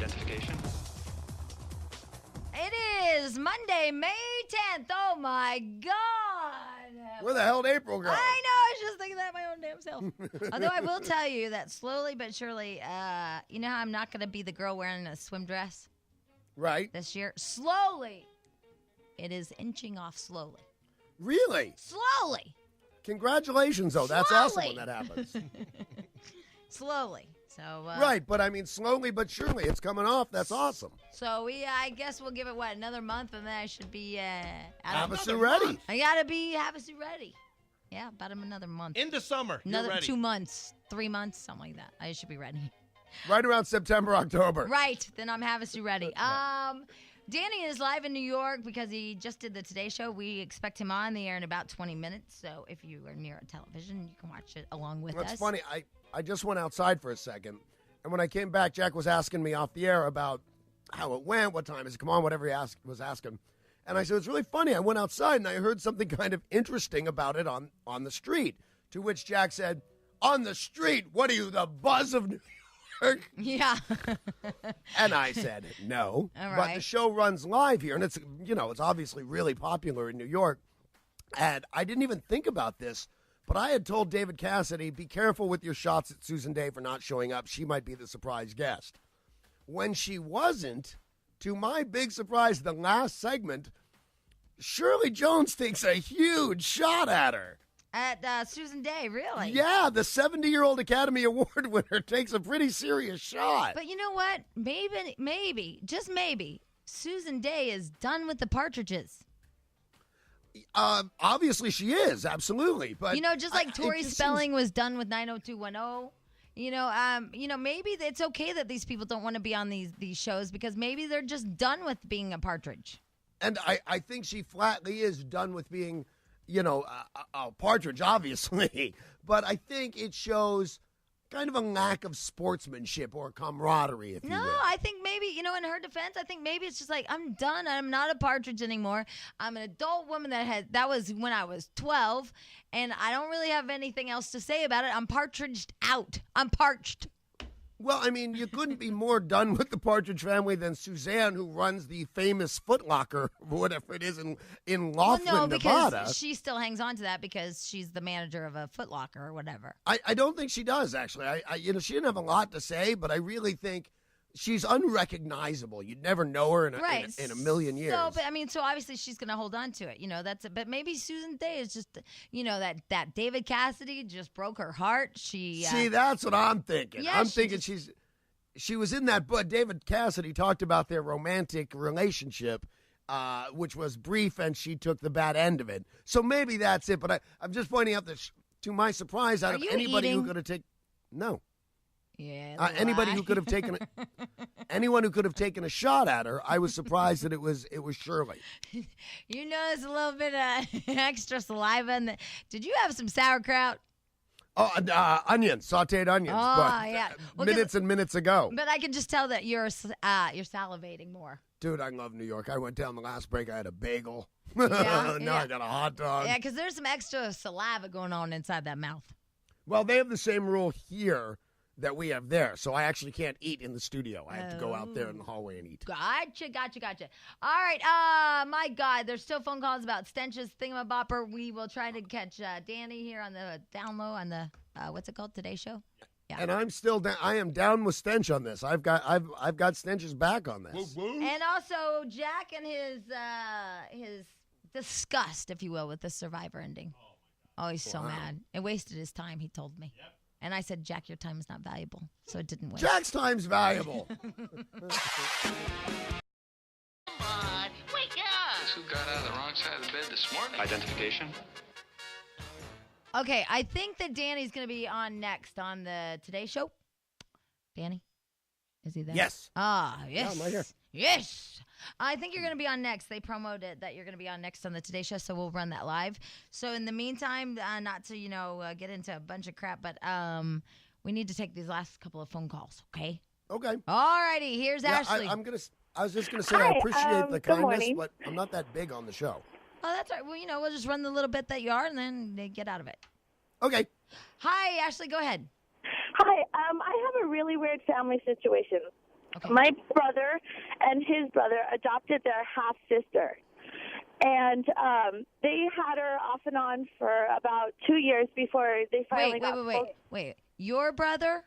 Identification. It is Monday, May 10th. Oh, my God. Where the hell did April go? I know. I was just thinking that my own damn self. Although I will tell you that slowly but surely, you know how I'm not going to be the girl wearing a swim dress Right. this year? Slowly. It is inching off slowly. Really? Slowly. Congratulations, though. That's awesome Slowly. when that happens. Slowly. So Right, but I mean, slowly but surely, it's coming off. That's awesome. So I guess we'll give it, another month, and then I should be Have a suit ready. I got to have a suit ready. Yeah, about another month. Into summer. Another You're ready. 2 months, 3 months, something like that. I should be ready. Right around September, October. Right. Then I'm having suit ready. Danny is live in New York because he just did the Today Show. We expect him on the air in about 20 minutes. So if you are near a television, you can watch it along with us. It's funny. I just went outside for a second, and when I came back, Jack was asking me off the air about how it went, what time is it come on, whatever he was asking. And I said, it's really funny. I went outside, and I heard something kind of interesting about it on the street, to which Jack said, on the street? What are you, the buzz of New York? Yeah. And I said, no. All But right. the show runs live here, and it's obviously really popular in New York. And I didn't even think about this, but I had told David Cassidy, be careful with your shots at Susan Day for not showing up. She might be the surprise guest. When she wasn't, to my big surprise, the last segment, Shirley Jones takes a huge shot at her. At Susan Day, really? Yeah, the 70-year-old Academy Award winner takes a pretty serious shot. But you know what? Maybe, just maybe, Susan Day is done with the Partridges. Obviously she is, absolutely. But Just like Tori Spelling was done with 90210. Maybe it's okay that these people don't want to be on these shows because maybe they're just done with being a partridge. And I think she flatly is done with being, a partridge, obviously. But I think it shows kind of a lack of sportsmanship or camaraderie, if you will. No, I think maybe, in her defense, I think maybe it's just like, I'm done. I'm not a partridge anymore. I'm an adult woman that was when I was 12, and I don't really have anything else to say about it. I'm partridged out. I'm parched. Well, I mean, you couldn't be more done with the Partridge Family than Suzanne, who runs the famous Foot Locker, whatever it is, in Laughlin, well, no, because Nevada. she still hangs on to that because she's the manager of a Foot Locker or whatever. I don't think she does, actually. She didn't have a lot to say, but I really think she's unrecognizable. You'd never know her in a million years. So obviously she's going to hold on to it. That's it. But maybe Susan Day is just, that David Cassidy just broke her heart. See, that's what I'm thinking. Yeah, I'm thinking she was in that book. David Cassidy talked about their romantic relationship, which was brief, and she took the bad end of it. So maybe that's it. But I'm just pointing out that, to my surprise, out of anybody who could have taken... No. Yeah. Anybody who could have taken anyone who could have taken a shot at her, I was surprised that it was Shirley. You notice a little bit of extra saliva. Did you have some sauerkraut? Oh, onions, sautéed onions. Oh, but, yeah. minutes and minutes ago. But I can just tell that you're salivating more. Dude, I love New York. I went down the last break. I had a bagel. Yeah, now I got a hot dog. Yeah, because there's some extra saliva going on inside that mouth. Well, they have the same rule here that we have there, so I actually can't eat in the studio. I have to go out there in the hallway and eat. Gotcha. All right, my God, there's still phone calls about stenches, thingamabopper. We will try to catch Danny here on the down low on the, what's it called, Today Show? Yeah. And I'm still down. I am down with stench on this. I've got stench's back on this. And also Jack and his disgust, if you will, with the Survivor ending. Oh, he's so mad. It wasted his time, he told me. Yep. And I said, Jack, your time is not valuable, so it didn't waste. Jack's time's valuable. Come on, wake up! Who got out of the wrong side of the bed this morning? Identification. Okay, I think that Danny's going to be on next on the Today Show. Danny? Is he there? Yes. Ah, yes. Yeah, I'm right here. Yes. I think you're going to be on next. They promoted that you're going to be on next on the Today Show, so we'll run that live. So in the meantime, not to, get into a bunch of crap, but we need to take these last couple of phone calls, okay? Okay. All righty. Here's Ashley. I was just going to say, Hi, I appreciate the good kindness, morning. but I'm not that big on the show. Oh, that's right. Well, we'll just run the little bit that you are, and then they get out of it. Okay. Hi, Ashley. Go ahead. Hi, I have a really weird family situation. Okay. My brother and his brother adopted their half-sister. And they had her off and on for about 2 years before they finally got Wait. Your brother?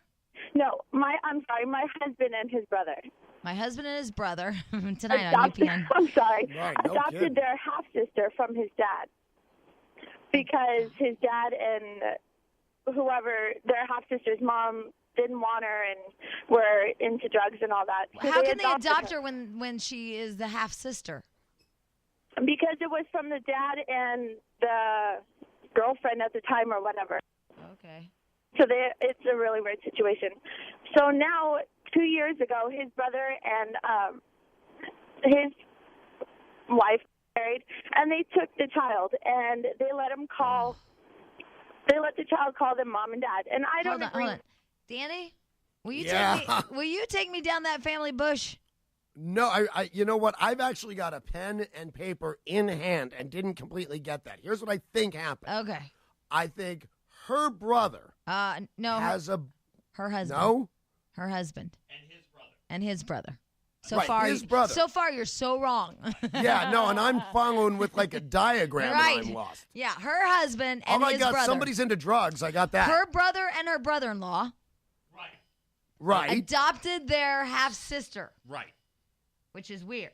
No, I'm sorry, my husband and his brother. My husband and his brother. Tonight on UPN. I'm sorry. Right, no adopted kidding. their half-sister from his dad. Because his dad and whoever, their half-sister's mom, didn't want her and were into drugs and all that. So How can they adopted adopt her when she is the half-sister? Because it was from the dad and the girlfriend at the time or whatever. Okay. So it's a really weird situation. So now, 2 years ago, his brother and his wife married, and they took the child, and they let him call. They let the child call them mom and dad, and I don't agree. Hold on. Danny, will you take me down that family bush? No, I you know what? I've actually got a pen and paper in hand and didn't completely get that. Here's what I think happened. Okay. I think her brother no, has her husband. No? Her husband. And his brother. So Right, far, his brother. So far, you're so wrong. Yeah, no, and I'm following with like a diagram Right. and I'm lost. Yeah, her husband Oh and my his God, brother. somebody's into drugs. I got that. Her brother and her brother-in-law Right. adopted their half-sister, Right. which is weird.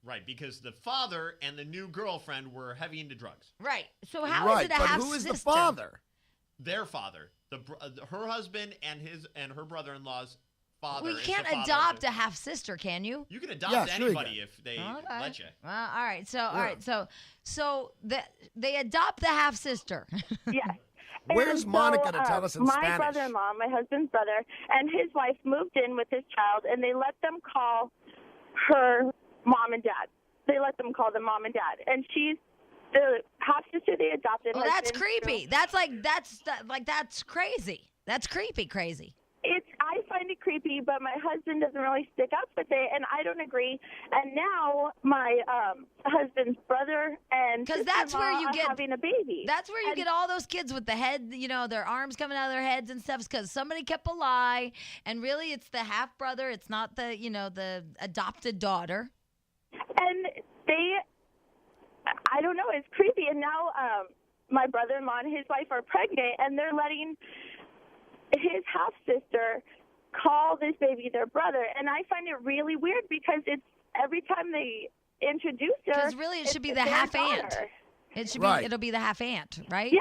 Right, because the father and the new girlfriend were heavy into drugs. Right. So how Right, is it a but half-sister? who is the father? Their father, her husband and her brother-in-aw's father. We is can't the father of adopt the- a half-sister, can you? You can adopt Yeah, sure you anybody can. if they Okay. let you. Well, all right. So they adopt the half-sister. Yes. Where's And Monica to tell us in my Spanish? brother-in-law, my husband's brother, and his wife moved in with his child, and they let them call her mom and dad. They let them call them mom and dad, and she's the half sister they adopted. Well, has that's been creepy. through- That's crazy. That's creepy, crazy. I find it creepy, but my husband doesn't really stick up with it, and I don't agree. And now my husband's brother and Because that's where you sister-in-law are get having a baby. That's where you And- get all those kids with the head, their arms coming out of their heads and stuff. Because somebody kept a lie, and really, it's the half brother. It's not the adopted daughter. And I don't know, it's creepy. And now my brother-in-law and his wife are pregnant, and they're letting his half-sister call this baby their brother. And I find it really weird because it's every time they introduce her. Because really, it should be it's the their half aunt. daughter. It should Right. be. It'll be the half aunt, right? Yeah,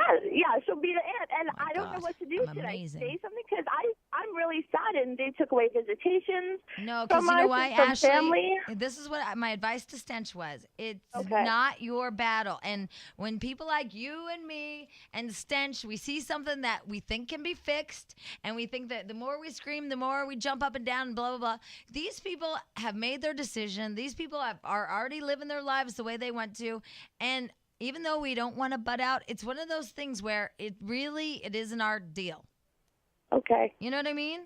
she'll be the aunt. And Oh my I don't know God, what to do. I'm Should amazing. I say something? Because I'm really sad, and they took away visitations. No, because from you know us why, and from Ashley? family. This is what my advice to Stench was. It's Okay. not your battle. And when people like you and me and Stench, we see something that we think can be fixed, and we think that the more we scream, the more we jump up and down and blah, blah, blah. These people have made their decision. These people are already living their lives the way they want to. And even though we don't want to butt out, it's one of those things where it isn't our deal. Okay. You know what I mean?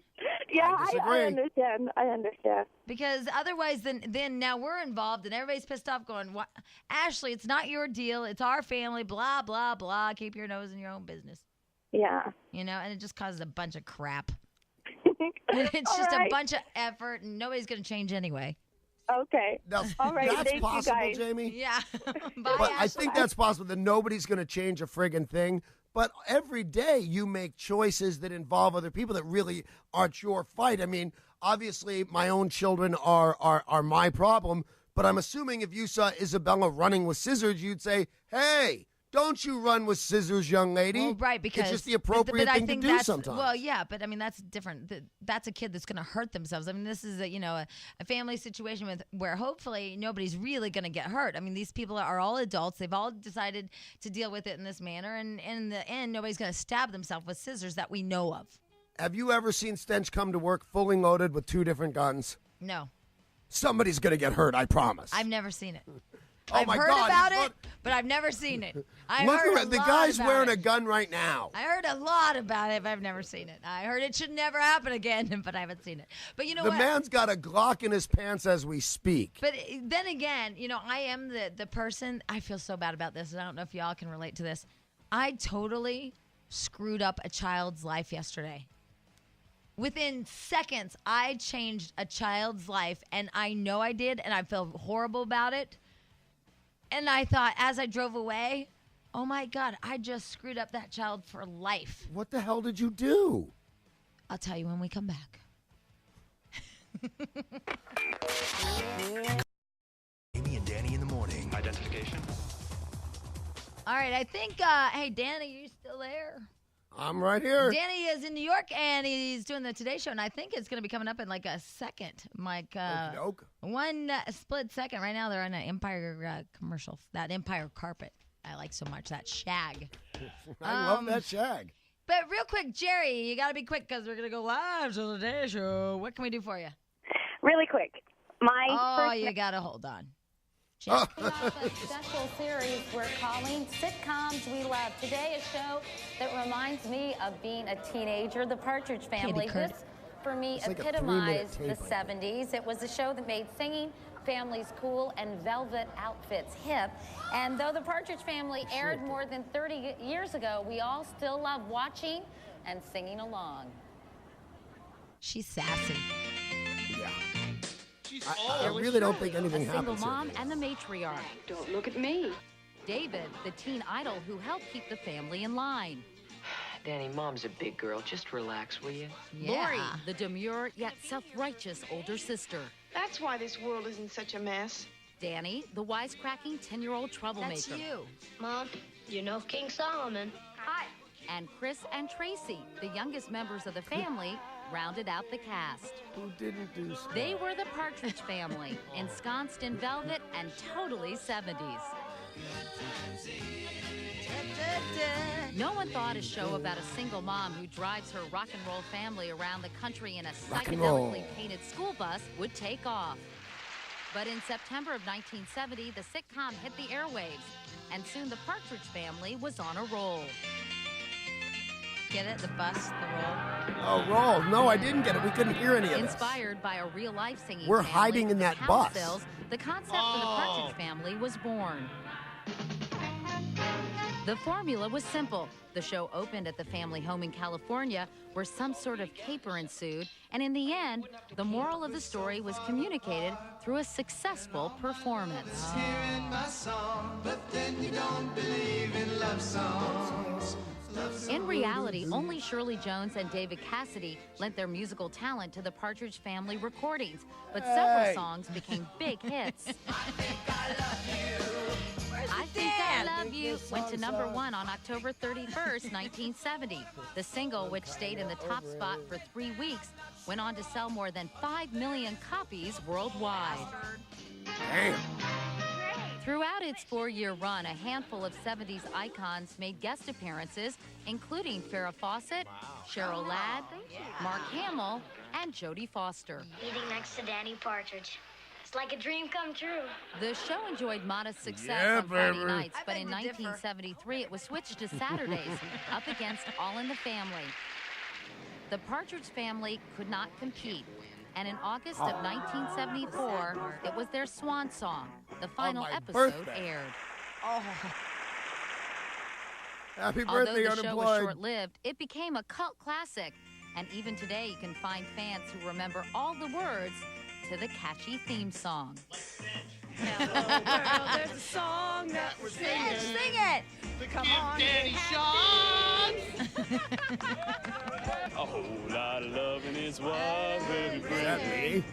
Yeah, I I disagree. understand. I understand. Because otherwise, then now we're involved and everybody's pissed off going, "What, Ashley, it's not your deal. It's our family, blah, blah, blah. Keep your nose in your own business." Yeah. And it just causes a bunch of crap. It's All just right. a bunch of effort, and nobody's going to change anyway. Okay. Now, All right, that's thank you, possible, guys. Jamie. Yeah. Bye, But I Ashley. think that's possible that nobody's going to change a friggin' thing. But every day you make choices that involve other people that really aren't your fight. I mean, obviously my own children are my problem, but I'm assuming if you saw Isabella running with scissors, you'd say, "Hey, don't you run with scissors, young lady." Well, right, because it's just the appropriate but I thing think to do that's, sometimes. Well, yeah, but I mean that's different. That's a kid that's going to hurt themselves. I mean, this is a family situation where hopefully nobody's really going to get hurt. I mean, these people are all adults. They've all decided to deal with it in this manner, and in the end, nobody's going to stab themselves with scissors that we know of. Have you ever seen Stench come to work fully loaded with 2 different guns? No, Somebody's going to get hurt, I promise. I've never seen it. Oh I've my heard God, about he's it, but I've never seen it. I Look heard at a the lot guy's about wearing it. a gun right now. I heard a lot about it, but I've never seen it. I heard it should never happen again, but I haven't seen it. But you know The what? man's got a Glock in his pants as we speak. But then again, I am the person, I feel so bad about this, and I don't know if y'all can relate to this. I totally screwed up a child's life yesterday. Within seconds, I changed a child's life, and I know I did, and I felt horrible about it. And I thought, as I drove away, oh my God, I just screwed up that child for life. What the hell did you do? I'll tell you when we come back. Amy and Dany in the morning. Identification? All right, I think, hey, Dany, you still there? I'm right here. Dany is in New York, and he's doing the Today Show, and I think it's going to be coming up in like a second. One split second. Right now, they're on an Empire commercial. That Empire carpet I like so much, that shag. I love that shag. But real quick, Jerry, you got to be quick because we're going to go live to the Today Show. What can we do for you? Really quick. You got to hold on. Off a special series we're calling Sitcoms We Love. Today, a show that reminds me of being a teenager, The Partridge Family. This, for me, epitomized the 70s. It was a show that made singing families cool and velvet outfits hip. And though The Partridge Family aired more than 30 years ago, we all still love watching and singing along. She's sassy. Yeah. I really don't think anything happens. A single mom and the matriarch. Don't look at me. David, the teen idol who helped keep the family in line. Dany, Mom's a big girl. Just relax, will you? Yeah. Lori, the demure yet self-righteous older sister. That's why this world is in such a mess. Dany, the wisecracking 10-year-old troublemaker. That's you. Mom, you know King Solomon. Hi. And Chris and Tracy, the youngest members of the family, rounded out the cast. Who didn't do so? They were the Partridge Family, ensconced in velvet and totally 70s. No one thought a show about a single mom who drives her rock and roll family around the country in a psychedelically painted school bus would take off. But in September of 1970, the sitcom hit the airwaves, and soon the Partridge Family was on a roll. Get it? The bus, the roll. Oh, roll. No, I didn't get it. We couldn't hear any of this. Inspired by a real-life singing We're family, hiding in that bus. The concept for the Partridge Family was born. The formula was simple. The show opened at the family home in California, where some sort of caper ensued, and in the end, the moral of the story was communicated through a successful performance. In reality, only Shirley Jones and David Cassidy lent their musical talent to the Partridge Family recordings, but several songs became big hits. I Think I Love You went to number 1 on October 31st, 1970. The single, which stayed in the top spot for 3 weeks, went on to sell more than 5 million copies worldwide. Damn. Throughout its 4-year run, a handful of 70s icons made guest appearances, including Farrah Fawcett, Cheryl Ladd, Mark Hamill, and Jodie Foster. Eating next to Dany Partridge. It's like a dream come true. The show enjoyed modest success on Friday nights, but in 1973 it was switched to Saturdays, up against All in the Family. The Partridge Family could not compete, and in August of 1974, it was their swan song. The final episode aired. Happy birthday, Although the Unemployed. show was short-lived, it became a cult classic, and even today you can find fans who remember all the words to the catchy theme song. Well, there's a song that we're singing. Sing it! Come on, Dany A whole lot of loving is what we'll bring. That me?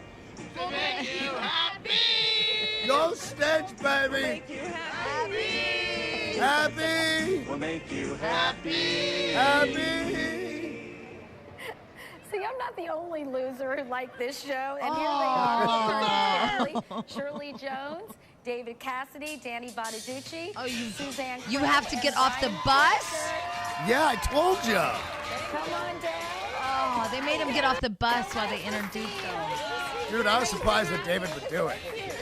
To make you happy. Go Stench, baby! Make you happy. Happy! We'll make you happy. Happy! See, I'm not the only loser who liked this show, and here they are. Shirley Jones, David Cassidy, Dany Bonaduce, Suzanne. You have to get off the bus? Yeah, I told you. Come on down. Oh, they made him get off the bus while they introduced him. Dude, I was surprised that David would do it. Is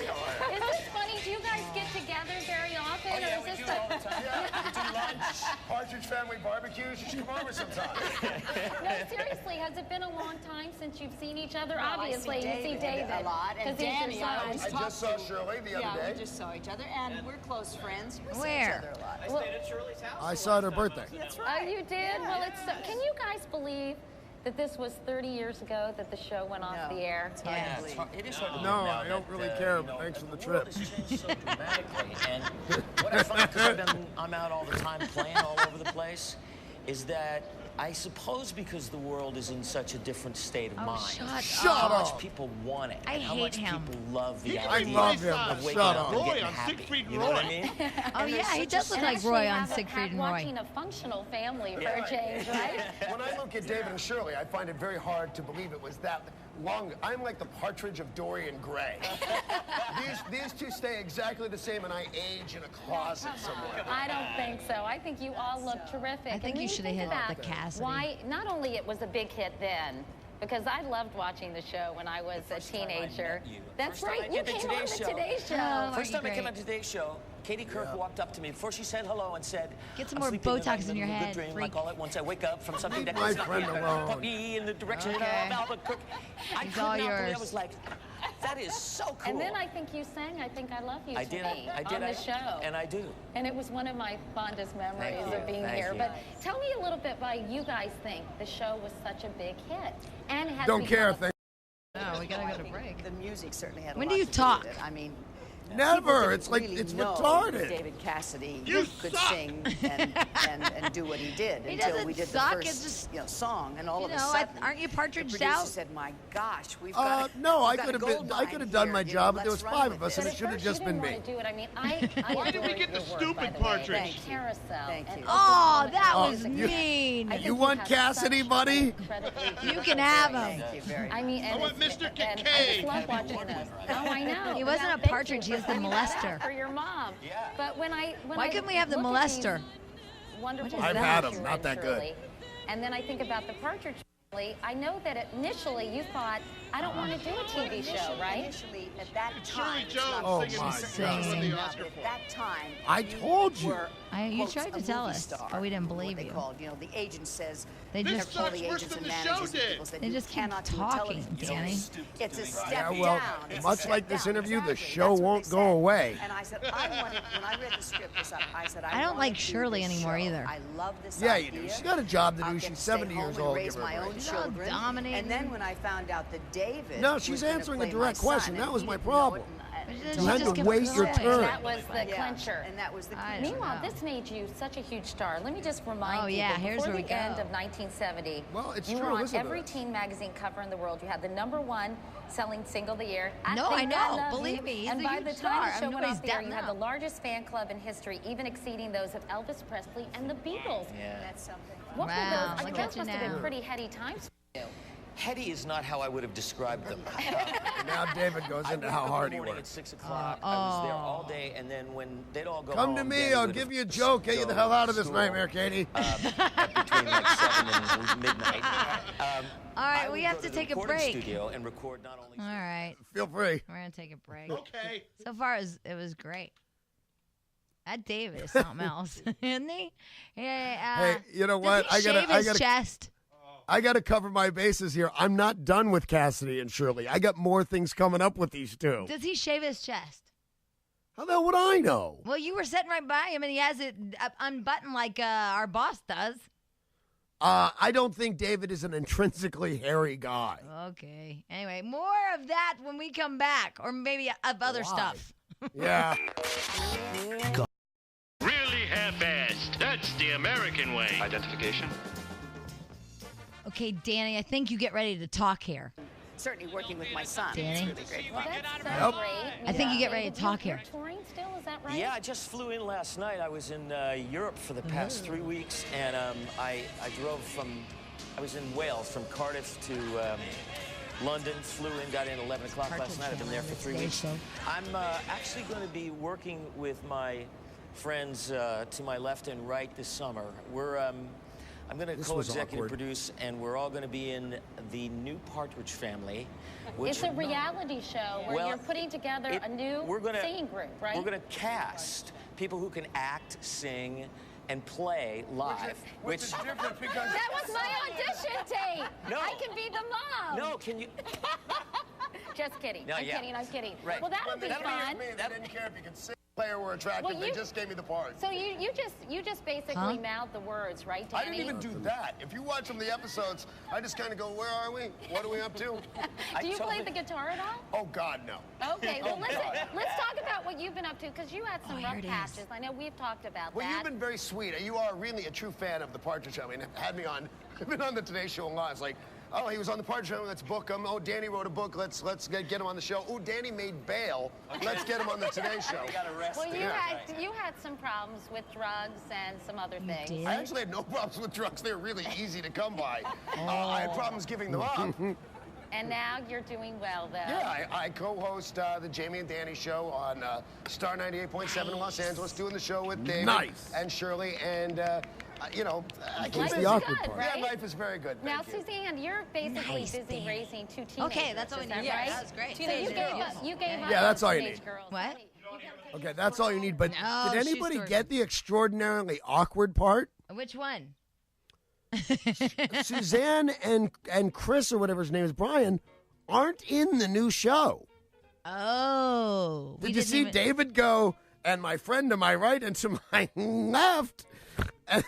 this funny? Do you guys get together very often, or is this We do lunch, Partridge Family barbecues. You should come over sometime. No, seriously, has it been a long time since you've seen each other? No, Obviously, you see David a lot, and because he's Dany, your son. I just saw Shirley the other day. we just saw each other, and we're close friends. We see Where? each other a lot. I stayed at Shirley's house. I saw it her birthday. Oh, you did? Well, it's so, can you guys believe that this was 30 years ago that the show went off the air? Yeah. It is hard to No, believe now I don't that, really care, but thanks for the the trip. world has changed so dramatically. And what I find, because I'm out all the time playing all over the place, is that I suppose because the world is in such a different state of mind. Shut how up. much people want it. I and how hate much him. people love the I idea love him, of but waking shut up up. and Roy getting on happy. Siegfried You know what I Roy. mean? Oh, yeah, he does look And like actually Roy on have Siegfried and Roy. watching a functional family for a change, right? When I look at David and Shirley, I find it very hard to believe it was that long. I'm like the Partridge of Dorian Gray. These two stay exactly the same, and I age in a closet somewhere. I don't think so. I think you all look terrific. I think And you when should have hit about the Cassidy. Why, not only it was a big hit then, because I loved watching the show when I was a teenager. That's right, you came on the Today Show. Oh, First time I came great. on Today's Show, Katie Kirk walked up to me before she said hello and said, Get some "I'm more sleeping in Botox the in your middle of a head, good dream, freak." like all at once I wake up from something that my does not friend alone. put me in the direction Okay. of Albuquerque. I He's could all not believe. I yours. was like, that is so cool. And then I think you sang I Think I Love You I to did. me I did. on the show. And I do. And it was one of my fondest memories Thank you. of being Thank here. you. But tell me a little bit why you guys think the show was such a big hit. And has Don't become care. a Thank No, we gotta go to break. The music certainly had a When lot do you to talk? do with it. I mean, Never. people didn't It's like really it's know retarded. David Cassidy You could suck. sing and do what he did He until doesn't we did suck, the it's first just- song, and all You of a know, sudden, aren't you the partridged producer out? said, "My gosh, we've got No, I we've got could a have been. gold I could have mine done here, my you know, job, but there was let's run 5 of with us, and it." it should have First, just you been didn't me. want to do it. I mean, I Why did we adore get the your work, stupid by the way. Partridge? Thank you. Carousel. Thank and you. Oh, that Oh, was you- mean. I think You want have Cassidy, such buddy? incredibly You can have him. Thank you very much. I mean, and I want it's- Mr. and I just Kincaid. love watching this. Oh, I know. He wasn't a Thank you partridge, he for was the bringing that up molester. For your mom. Yeah. But when Why couldn't we have the look at these molester? Wonderful What is I've had things him, you not and that good. Shirley, and then I think about the Partridge Family. I know that initially you thought, I don't want to do a TV show, right? Initially, at that It's time, Shirley Jones Oh, singing my the God. the Oscar at for. that time, I told you. were, You quotes, tried to a tell movie us, star, but we didn't what believe they you. called, the agent says. They This just all sucks the worse agents than and the show managers and did. people said, They "You just keep cannot do a talking, television show." Danny. It's a step Yeah, down. well, It's a much step like this down. interview, the Exactly. show That's what won't they go said. away. And I said, I wanted, when I read the script, I said, I don't wanna like do Shirley this anymore show. either. I love this Yeah, idea. you do. She's got a job to I'll do. get She's to stay 70 home years and old. raise Give her my a own break. She's all children. dominating. And then when I found out that David No, she's was gonna answering a play direct my son, question. and That was he my didn't know problem. it, and You You had just to kept wait your going. turn. That was the Yeah, clincher. and that was the I clincher. don't Meanwhile, know. this made you such a huge star. Let me just remind Oh, you yeah, that here's before where the we end go. of 1970, Well, it's you true. were on Listen to every this. teen magazine cover in the world. You had the #1 selling single of the year. No, I Think know. Love Believe You. me, he's And a by huge the star. time I the show know went he's off the air, dead you had now. the largest fan club in history, even exceeding those of Elvis Presley and the Beatles. Yeah. That's something. What were Wow, those? I look mean, at those you must have now. been pretty heady times for you. Heady is not how I would have described them. Now David goes I into woke how up in hard the he morning worked. at 6 o'clock. I was there all Oh. day, and then when they'd all go Come to home, me. Danny I'll would give you a have joke. Get you the go hell out of to this school, nightmare, Katie. between like 7 and midnight. All right, I we would have go to the take a recording break. Studio and record not only. All right, Feel free. we're gonna take a break. Okay. So far, it was great. That David is something else, isn't he? Yeah. Hey, you know what? Does he shave his chest? I gotta cover my bases here. I'm not done with Cassidy and Shirley. I got more things coming up with these two. Does he shave his chest? How the hell would I know? Well, you were sitting right by him, and he has it unbuttoned like our boss does. I don't think David is an intrinsically hairy guy. Okay. Anyway, more of that when we come back, or maybe of other stuff. Yeah. Really half-assed. That's the American way. Identification. Okay, Danny, I think you get ready to talk here. Certainly working with my son. Danny? It's really great Well, fun. that's Yep. great. I think you get ready to talk You're here. touring still, is that right? Yeah, I just flew in last night. I was in Europe for the past 3 weeks, and I drove from, I was in Wales, from Cardiff to London, flew in, got in 11 o'clock last night. I've been there for 3 weeks. I'm actually going to be working with my friends to my left and right this summer. I'm going to This was co-executive awkward. produce, and we're all going to be in the new Partridge Family. Which It's a reality show where Well, you're putting together a new singing group, right? We're going to cast people who can act, sing, and play live. Which is different because That was my audition tape. No. I can be the mom. No, can you? Just kidding. No, I'm yeah. kidding. I'm kidding. Right. Well, that'll be that'll fun. be me. They didn't care if you could sing. player were attractive. Well, They just gave me the part. So you just basically mouthed the words, right, Dany? I didn't even do that. If you watch some of the episodes, I just kind of go, where are we? What are we up to? Do you play the guitar at all? Oh, God, no. Okay, well, Oh, let's God. talk about what you've been up to, because you had some rough patches. I know we've talked about Well, that. you've been very sweet. You are really a true fan of the Partridge Family. And had me on, I've been on the Today Show a lot. It's like, oh, he was on the Partridge Family, let's book him. Oh, Dany wrote a book, let's get him on the show. Oh, Dany made bail, let's get him on the Today Show. Well, you had some problems with drugs and some other things. I actually had no problems with drugs. They're really easy to come by. I had problems giving them up. And now you're doing well, though. Yeah, I co-host the Jamie and Dany show on Star 98.7 in Los Angeles, doing the show with David and Shirley, and you know, I Life keep is good, right? Yeah, life is very good. Now, Thank you. Suzanne, you're basically busy raising two teenagers. Okay, that's all we is that need. right? Yeah, that was great. So you gave up Yeah, that's all you teenage need. girls. What? Okay, that's all you need. But No, did anybody shoe store. get the extraordinarily awkward part? Which one? Suzanne and Chris, or whatever his name is, Brian, aren't in the new show. Oh. Did you see David go, and my friend to my right and to my left? And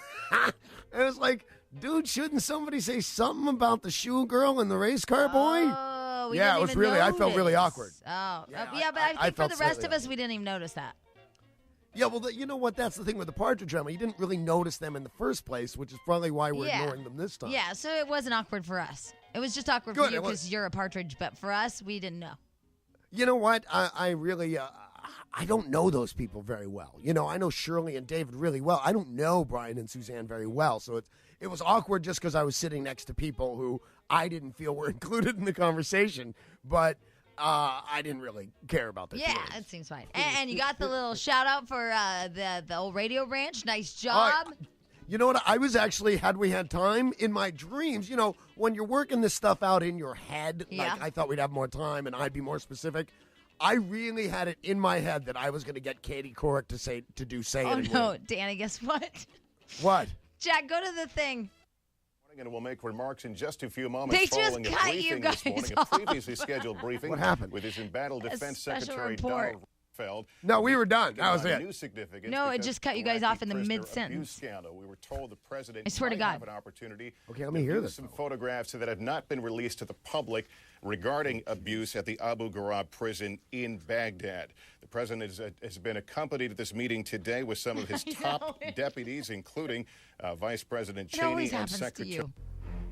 it was like, dude, shouldn't somebody say something about the shoe girl and the race car boy? Oh, we yeah, didn't it was even really, I felt really notice. awkward. Oh, Yeah, yeah, but I I think for felt the rest slightly of us, we didn't even notice that. Yeah, well, you know what? That's the thing with the Partridge Family. You didn't really notice them in the first place, which is probably why we're ignoring them this time. Yeah, so it wasn't awkward for us. It was just awkward Good, for you it was- because you're a partridge, but for us, we didn't know. You know what? I really, I don't know those people very well. You know, I know Shirley and David really well. I don't know Brian and Suzanne very well. So it was awkward just because I was sitting next to people who I didn't feel were included in the conversation. But I didn't really care about that. Yeah, it seems fine. And you got the little shout out for the old radio ranch. Nice job. You know what? I was actually, had we had time, in my dreams, you know, when you're working this stuff out in your head, Yeah. like I thought we'd have more time and I'd be more specific. I really had it in my head that I was going to get Katie Couric to say it Oh, and no, win. Danny, guess what? What? Jack, go to the thing. And will make remarks in just a few moments They just following a cut you briefing this guys morning, off. a previously scheduled briefing. What happened? With his embattled A Defense special Secretary report. Donald Rumsfeld. No, we were done. That was Given it. new significance No, it because just cut you guys Iraqi off in the prisoner mid-sentence. abuse scandal. We were told the president I swear to might God. have an opportunity Okay, let me to hear view this, some though. photographs that have not been released to the public regarding abuse at the Abu Ghraib prison in Baghdad. The president has been accompanied at this meeting today with some of his top deputies, including Vice President It always Cheney and happens to Secretary. you.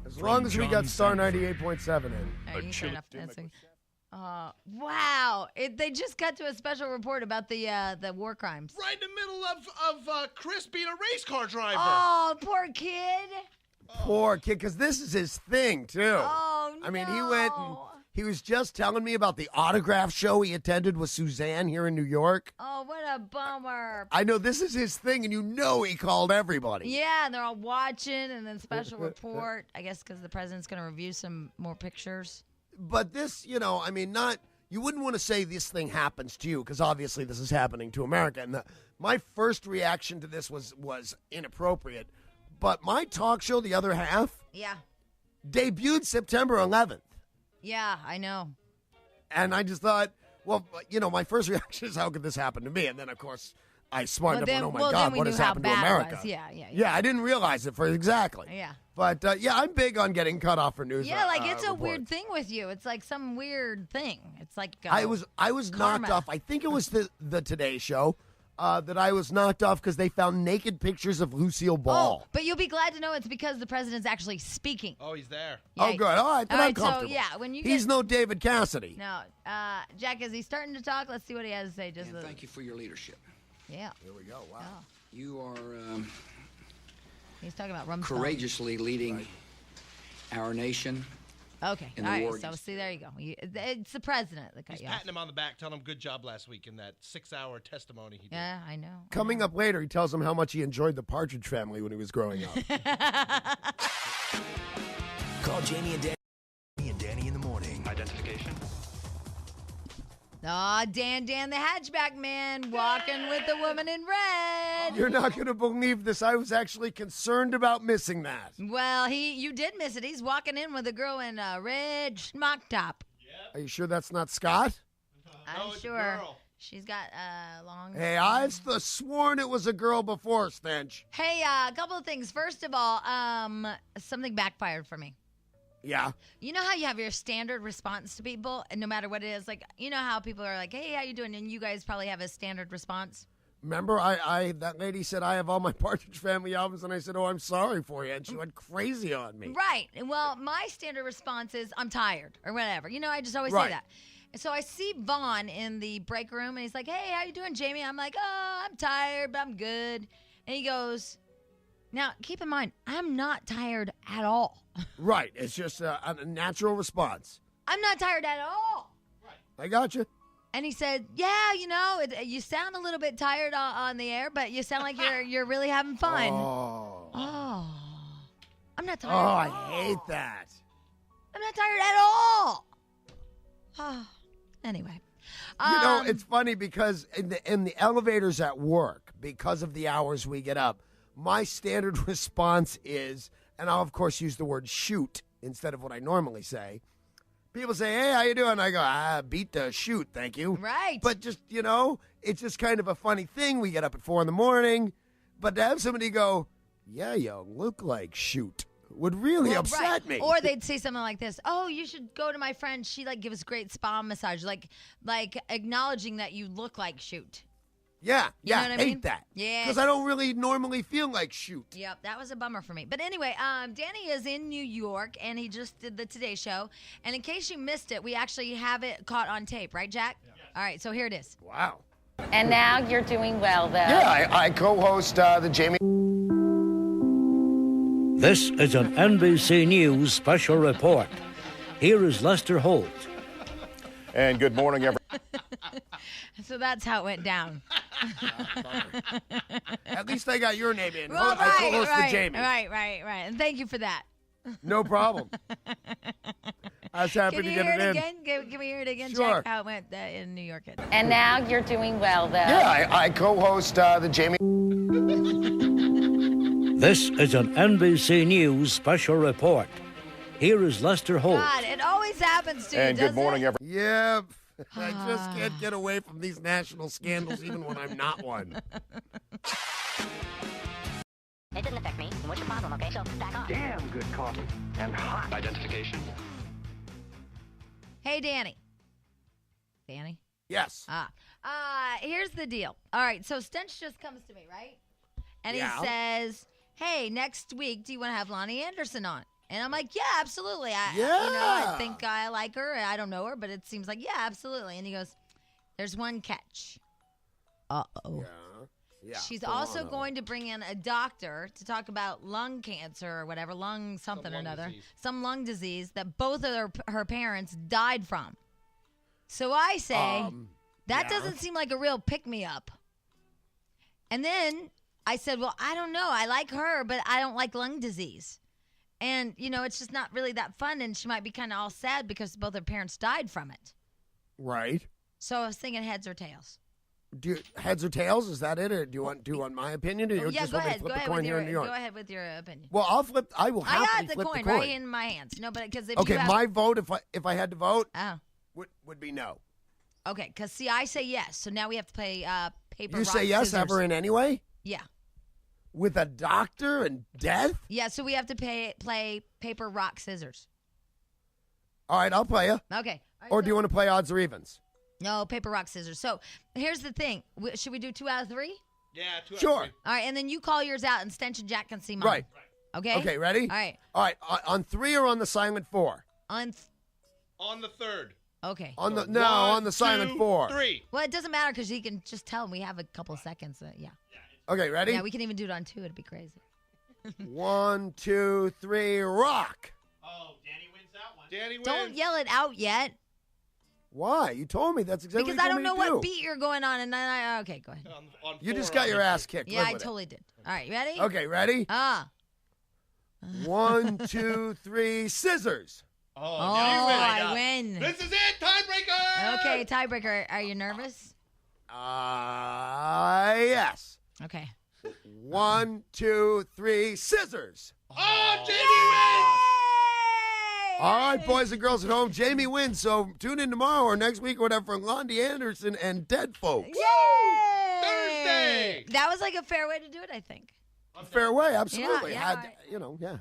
As long as we got Star 98.7 in. All right, you can turn off dancing. Wow. They just cut to a special report about the war crimes. Right in the middle of Chris being a race car driver. Oh, poor kid. Poor kid, because this is his thing, too. Oh, I mean, he went and he was just telling me about the autograph show he attended with Suzanne here in New York. Oh, what a bummer. I know this is his thing, and you know he called everybody. Yeah, and they're all watching, and then special report. I guess because the president's going to review some more pictures. But this, you know, I mean, you wouldn't want to say this thing happens to you, because obviously this is happening to America. And my first reaction to this was inappropriate. But my talk show, The Other Half, Yeah. debuted September 11th. Yeah, I know. And I just thought, well, you know, my first reaction is, how could this happen to me? And then, of course, I smartened up and went, oh, my God, what has happened to America? Yeah, I didn't realize it for exactly. Yeah. But, yeah, I'm big on getting cut off for news. Yeah, like it's a reports. weird thing with you. It's like some weird thing. It's like I was karma. knocked off. I think it was the Today Show that I was knocked off because they found naked pictures of Lucille Ball. Oh, but you'll be glad to know it's because the president's actually speaking. Oh, he's there. Oh, good. All right, then All I'm right, so, comfortable. yeah, when you He's get- no David Cassidy. No, Jack, is he starting to talk? Let's see what he has to say. Just And thank you for your leadership. Yeah. Here we go. Wow. You are He's talking about Rumsfeld. courageously leading our nation. Okay. in All the right. war So see, there you go. It's the president that cut He's you off. patting him on the back, telling him good job last week in that 6-hour testimony he did. Yeah, I know. Coming up later, he tells him how much he enjoyed the Partridge Family when he was growing up. Call Jamie and Danny in the morning. Identification. Aw, Dan the hatchback man walking with the woman in red. You're not going to believe this. I was actually concerned about missing that. Well, you did miss it. He's walking in with a girl in a red smock top. Are you sure that's not Scott? I'm sure. She's got long. Hey, I've sworn it was a girl before, Stench. Hey, a couple of things. First of all, something backfired for me. Yeah. You know how you have your standard response to people, and no matter what it is, like, you know how people are like, hey, how you doing? And you guys probably have a standard response. Remember, that lady said, I have all my Partridge Family albums, and I said, oh, I'm sorry for you, and she went crazy on me. Right. Well, my standard response is, I'm tired, or whatever. You know, I just always Right. say that. And so I see Vaughn in the break room, and he's like, hey, how you doing, Jamie? I'm like, oh, I'm tired, but I'm good. And he goes, now, keep in mind, I'm not tired at all. Right. It's just a natural response. I'm not tired at all. I got you. And he said, yeah, you know, you sound a little bit tired on the air, but you sound like you're really having fun. Oh. I'm not tired Oh, at I all. hate that. I'm not tired at all. Oh. Anyway. You know, it's funny because in the elevators at work, because of the hours we get up, my standard response is, and I'll of course use the word shoot instead of what I normally say. People say, hey, how you doing? I go, beat the shoot, thank you. Right. But just, you know, it's just kind of a funny thing. We get up at 4 a.m, but to have somebody go, yeah, you look like shoot, would really upset me. Or they'd say something like this, oh, you should go to my friend. She, like, gives great spa massage, like acknowledging that you look like shoot. Yeah, You know yeah, what I hate mean? that. Yeah. Because I don't really normally feel like shoot. Yep, that was a bummer for me. But anyway, Danny is in New York, and he just did the Today Show. And in case you missed it, we actually have it caught on tape, right, Jack? Yeah. All right, so here it is. Wow. And now you're doing well, though. Yeah, I co-host the Jamie. This is an NBC News special report. Here is Lester Holt. And good morning, everyone. So that's how it went down. At least I got your name in. Well, I co-hosted Jamie. Right. And thank you for that. No problem. I was happy Can to you get hear it it in. again? Can we hear it again, Sure. Jack? How it went in New York. And now you're doing well, though. Yeah, I co-host the Jamie. This is an NBC News special report. Here is Lester Holt. God, it always happens to you, And good morning, everyone. Yep. I just can't get away from these national scandals even when I'm not one. It didn't affect me. What's your problem, okay? So back off. Damn good coffee. And hot. Identification. Hey, Danny. Danny? Yes. Here's the deal. All right, so Stench just comes to me, right? And he says, hey, next week, do you want to have Lonnie Anderson on? And I'm like, yeah, absolutely. I think I like her. I don't know her, but it seems like, yeah, absolutely. And he goes, there's one catch. Uh-oh. Yeah. She's also going to bring in a doctor to talk about lung cancer or whatever, something or another, some lung disease that both of her parents died from. So I say, that doesn't seem like a real pick-me-up. And then I said, well, I don't know. I like her, but I don't like lung disease. And, you know, it's just not really that fun, and she might be kind of all sad because both her parents died from it. Right. So I was thinking heads or tails. Heads or tails? Is that it, or do you want my opinion, or you just want me to flip the coin here in New York? Go ahead with your opinion. Well, I will happily I got the flip coin the coin right in my hands. No, but because my vote, if I had to vote, would be no. Okay, because see, I say yes, so now we have to play paper. You rock, say yes, scissors. have her in anyway. Yeah. With a doctor and death? Yeah, so we have to play paper, rock, scissors. All right, I'll play you. Okay. Or do you want to play odds or evens? No, paper, rock, scissors. So here's the thing. Should we do 2 out of 3? Yeah, 2 out of 3. Sure. All right, and then you call yours out, and Stench and Jack can see mine. Right. Okay? Okay, ready? All right. On 3 or on the silent 4? On the 3rd. Okay. On the silent 4. 3. Well, it doesn't matter because he can just tell him we have a couple seconds. Yeah. Okay, ready? Yeah, we can even do it on 2. It'd be crazy. 1, 2, 3, rock. Oh, Danny wins that one. Danny wins. Don't yell it out yet. Why? You told me that's exactly Because what I you don't told know me to what do. beat you're going on, and then okay, go ahead. You just got your ass kicked. Yeah, Live I with it. totally did. All right, you ready? Okay, ready? 1, 2, 3, scissors. Oh, I win. This is it, tiebreaker. Okay, tiebreaker. Are you nervous? Yes. Okay. 1, 2, 3, scissors. Oh, Jamie wins. All right, boys and girls at home, Jamie wins. So tune in tomorrow or next week or whatever for Londi Anderson and Dead Folks. Yay! Thursday! That was like a fair way to do it, I think. A fair way, absolutely. Yeah, Had, right. yeah.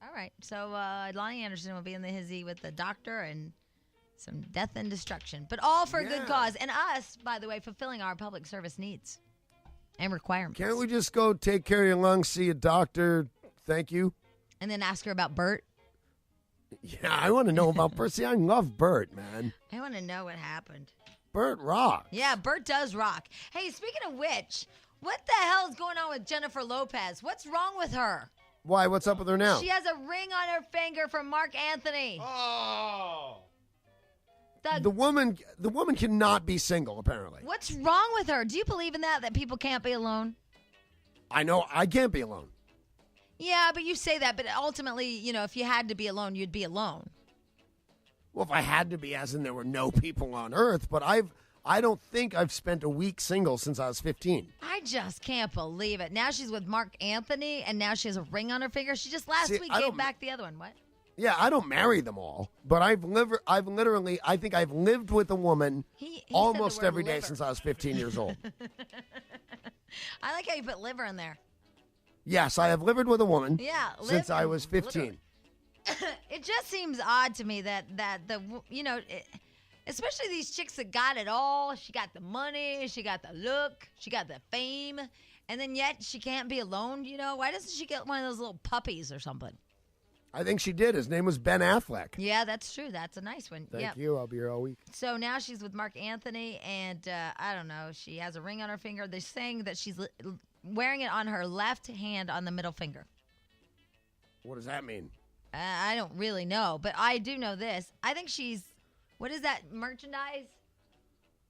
All right. So Lonnie Anderson will be in the hizzy with the doctor and some death and destruction, but all for a good cause. And us, by the way, fulfilling our public service needs and requirements. Can't we just go take care of your lungs, see a doctor, thank you? And then ask her about Bert? Yeah, I want to know about Bert. See, I love Bert, man. I want to know what happened. Bert rocks. Yeah, Bert does rock. Hey, speaking of which, what the hell is going on with Jennifer Lopez? What's wrong with her? Why? What's up with her now? She has a ring on her finger from Mark Anthony. Oh. The woman cannot be single, apparently. What's wrong with her? Do you believe in that people can't be alone? I know I can't be alone. Yeah, but you say that, but ultimately, if you had to be alone, you'd be alone. Well, if I had to be, as in there were no people on Earth, but I don't think I've spent a week single since I was 15. I just can't believe it. Now she's with Mark Anthony, and now she has a ring on her finger. She just last week gave back the other one. What? Yeah, I don't marry them all, but I've literally, I think I've lived with a woman He almost said the word every day liver. since I was 15 years old. I like how you put liver in there. Yes, I have lived with a woman since live I was 15. It just seems odd to me that especially these chicks that got it all. She got the money, she got the look, she got the fame, and then yet she can't be alone. Why doesn't she get one of those little puppies or something? I think she did. His name was Ben Affleck. Yeah, that's true. That's a nice one. Thank you. I'll be here all week. So now she's with Mark Anthony, and I don't know. She has a ring on her finger. They're saying that she's wearing it on her left hand on the middle finger. What does that mean? I don't really know, but I do know this. I think she's, what is that merchandise?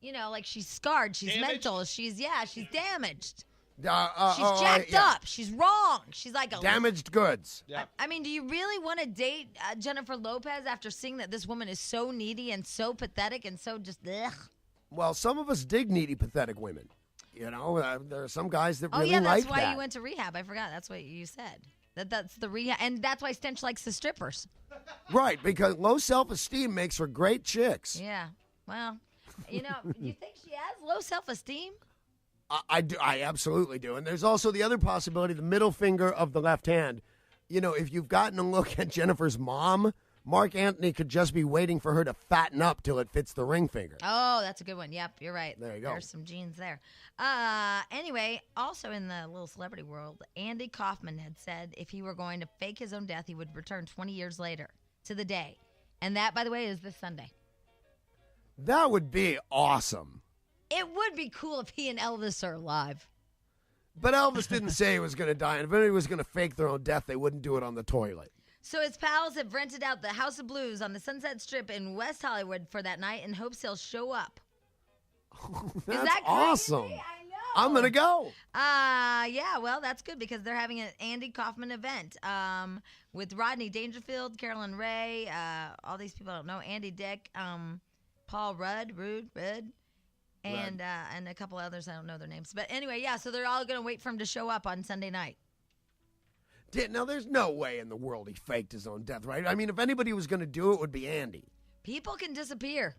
Like she's scarred. She's Damaged? mental. She's damaged. She's oh, jacked yeah. up. She's wrong. She's like a Damaged goods. Yeah. I mean, do you really want to date Jennifer Lopez after seeing that this woman is so needy and so pathetic and so just ugh? Well, some of us dig needy, pathetic women. There are some guys that really Oh, yeah, that's like why that. you went to rehab. I forgot. That's what you said. That's the rehab. And that's why Stench likes the strippers. Right, because low self-esteem makes for great chicks. Yeah. Well, you think she has low self-esteem? I do. I absolutely do. And there's also the other possibility, the middle finger of the left hand. If you've gotten a look at Jennifer's mom, Mark Anthony could just be waiting for her to fatten up till it fits the ring finger. Oh, that's a good one. Yep, you're right. There you go. There's some genes there. Anyway, also in the little celebrity world, Andy Kaufman had said if he were going to fake his own death, he would return 20 years later to the day. And that, by the way, is this Sunday. That would be awesome. It would be cool if he and Elvis are alive. But Elvis didn't say he was going to die. And if anybody was going to fake their own death, they wouldn't do it on the toilet. So his pals have rented out the House of Blues on the Sunset Strip in West Hollywood for that night in hopes he'll show up. That's that crazy? awesome. I know. I'm going to go. Yeah, well, that's good because they're having an Andy Kaufman event with Rodney Dangerfield, Carolyn Ray, all these people I don't know, Andy Dick, Paul Rudd, and a couple others. I don't know their names. But anyway, yeah, so they're all going to wait for him to show up on Sunday night. Now, there's no way in the world he faked his own death, right? I mean, if anybody was going to do it, it would be Andy. People can disappear.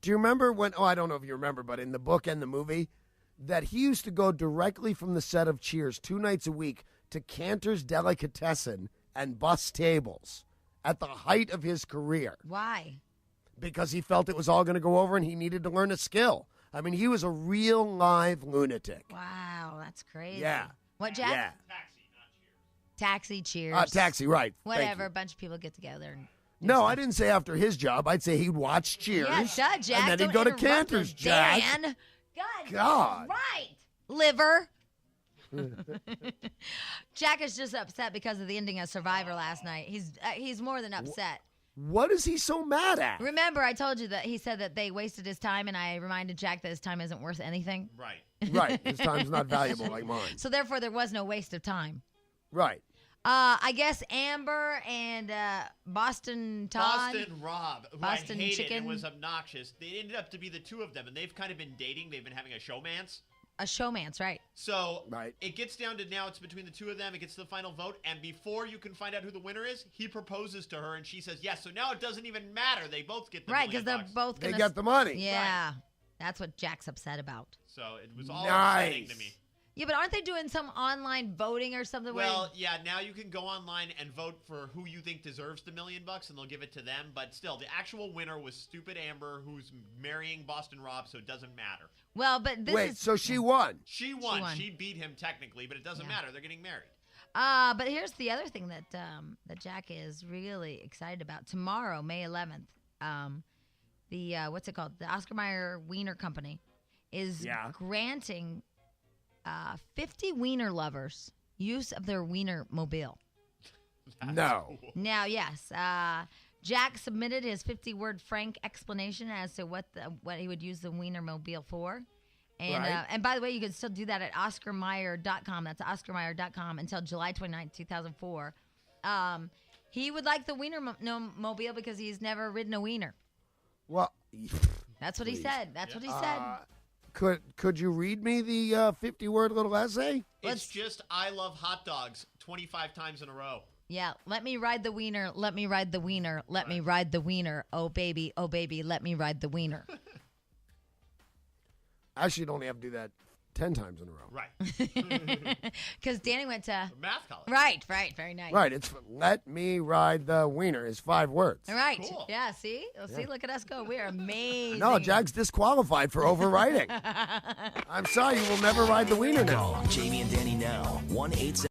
Do you remember when, I don't know if you remember, but in the book and the movie, that he used to go directly from the set of Cheers 2 nights a week to Cantor's Delicatessen and bus tables at the height of his career. Why? Because he felt it was all going to go over and he needed to learn a skill. I mean, he was a real live lunatic. Wow, that's crazy. Yeah. What, Jack? Yeah. Taxi, Cheers. Taxi, right. Whatever, a bunch of people get together. And no, I didn't say after his job. I'd say he'd watch Cheers. Yeah, duh, Jack. And then he'd Don't go to interrupt Cantor's, us, Jack. Dan. God. Right. Liver. Jack is just upset because of the ending of Survivor last night. He's more than upset. What is he so mad at? Remember, I told you that he said that they wasted his time, and I reminded Jack that his time isn't worth anything. Right. Right. His time's not valuable like mine. So therefore, there was no waste of time. Right. I guess Amber and Boston Todd. Boston Rob, who Boston I hated Chicken. and was obnoxious. They ended up to be the two of them, and they've kind of been dating. They've been having a showmance. A showmance, right? So it gets down to now it's between the two of them. It gets to the final vote. And before you can find out who the winner is, he proposes to her and she says yes. So now it doesn't even matter. They both get the right, because $1 million. they're both going to... They get the money. Yeah. Right. That's what Jack's upset about. So it was all upsetting to me. Yeah, but aren't they doing some online voting or something? Well, yeah, now you can go online and vote for who you think deserves the $1 million, and they'll give it to them. But still, the actual winner was stupid Amber, who's marrying Boston Rob, so it doesn't matter. Well, but this Wait, so she won? She won. She beat him technically, but it doesn't matter. They're getting married. But here's the other thing that that Jack is really excited about. Tomorrow, May 11th, the what's it called? The Oscar Mayer Wiener Company is granting 50 wiener lovers use of their wiener mobile. No. Now, yes, Jack submitted his 50-word frank explanation as to what he would use the wiener mobile for. And and by the way, you can still do that at OscarMayer.com. That's OscarMayer.com until July 29th, 2004. He would like the wiener mobile because he's never ridden a wiener. Well, that's what he said. That's what he said. Could you read me the 50-word little essay? It's just I love hot dogs 25 times in a row. Yeah, let me ride the wiener. Let me ride the wiener. Let me ride the wiener. Oh baby, let me ride the wiener. Actually, you'd only have to do that 10 times in a row. Right. Because Danny went to math college. Right. Very nice. Right. It's let me ride the wiener is 5 words. All right. Cool. Yeah. See. See. Look at us go. We are amazing. No, Jack's disqualified for overriding. I'm sorry. You will never ride the wiener now. Jamie and Danny now. 1-877